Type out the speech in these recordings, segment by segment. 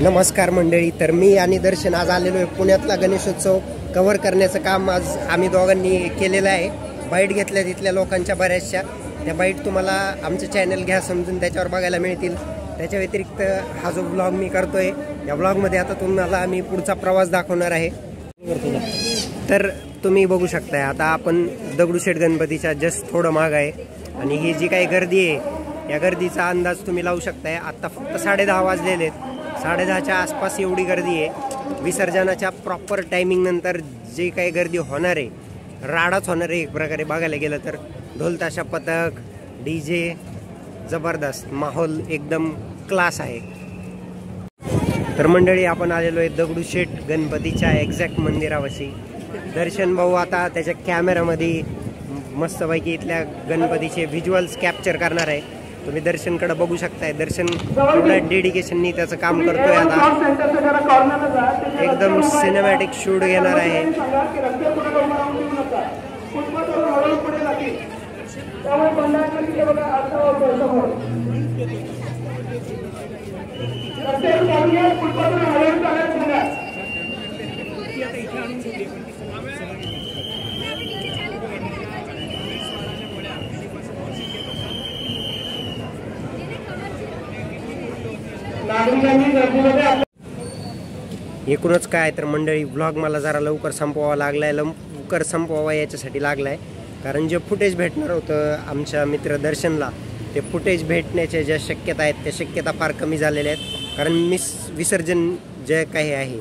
नमस्कार मंडळी, तर मी आणि दर्शन आज आलेलो आहे पुण्यातला गणेशोत्सव कव्हर करण्याचं काम आज आम्ही दोघांनी केलेलं आहे। बाईट घेतल्या तिथल्या लोकांच्या बऱ्याचशा, त्या बाईट तुम्हाला आमचं चॅनल घ्या समजून त्याच्यावर बघायला मिळतील। त्याच्या व्यतिरिक्त हा जो ब्लॉग मी करतोय या ब्लॉगमध्ये आता तुम्हाला आम्ही पुढचा प्रवास दाखवणार आहे। तर तुम्ही बघू शकताय आता आपण दगडूशेठ गणपतीच्या जस्ट थोडं माग आहे आणि ही जी काही गर्दी आहे या गर्दीचा अंदाज तुम्ही लावू शकताय। आता फक्त 10:30 वाजलेले आहेत, 10:30च्या आसपास एवढी गर्दी आहे। विसर्जनाच्या प्रॉपर टायमिंग नंतर जी काही गर्दी होणार आहे, राडाच होणार आहे एक प्रकारे बघायला गेलं तर। ढोलताशा पथक, डीजे, जबरदस्त माहोल, एकदम क्लास आहे। तर मंडळी आपण आलेलो आहे दगडूशेठ गणपतीच्या एक्झॅक्ट मंदिरापाशी। दर्शन भाऊ आता त्याच्या कॅमेरामध्ये मस्तपैकी इथल्या गणपतीचे व्हिज्युअल्स कॅप्चर करणार आहे। तुम्ही दर्शनकडे बघू शकताय, दर्शन एवढ्या डेडिकेशननी त्याचं काम करतोय। आता एकदम सिनेमॅटिक शूट घेणार आहे। एकूणच काय तर मंडळी, व्लॉग मला जरा लवकर संपवावा लागलाय, लवकर संपवावा याच्यासाठी लागलाय कारण जे फुटेज भेटणार होतं आमच्या मित्र दर्शनला, ते फुटेज भेटण्याच्या ज्या शक्यता आहेत त्या शक्यता फार कमी झालेल्या आहेत। कारण विसर्जन जे काही आहे,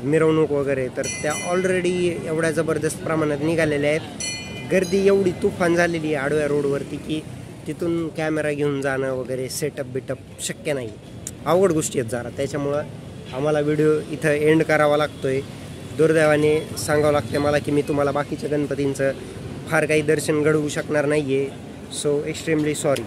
मिरवणूक वगैरे, तर त्या ऑलरेडी एवढ्या जबरदस्त प्रमाणात निघालेल्या आहेत। गर्दी एवढी तुफान झालेली आहे आडव्या रोडवरती की तिथून कॅमेरा घेऊन जाणं वगैरे सेटअप बिटअप शक्य नाही, अवघड गोष्टी आहेत जरा। त्याच्यामुळं आम्हाला व्हिडिओ इथं एंड करावा लागतोय। दुर्दैवाने सांगावं लागतं मला की मी तुम्हाला बाकीच्या गणपतींचं फार काही दर्शन घडवू शकणार नाही आहे। So extremely sorry.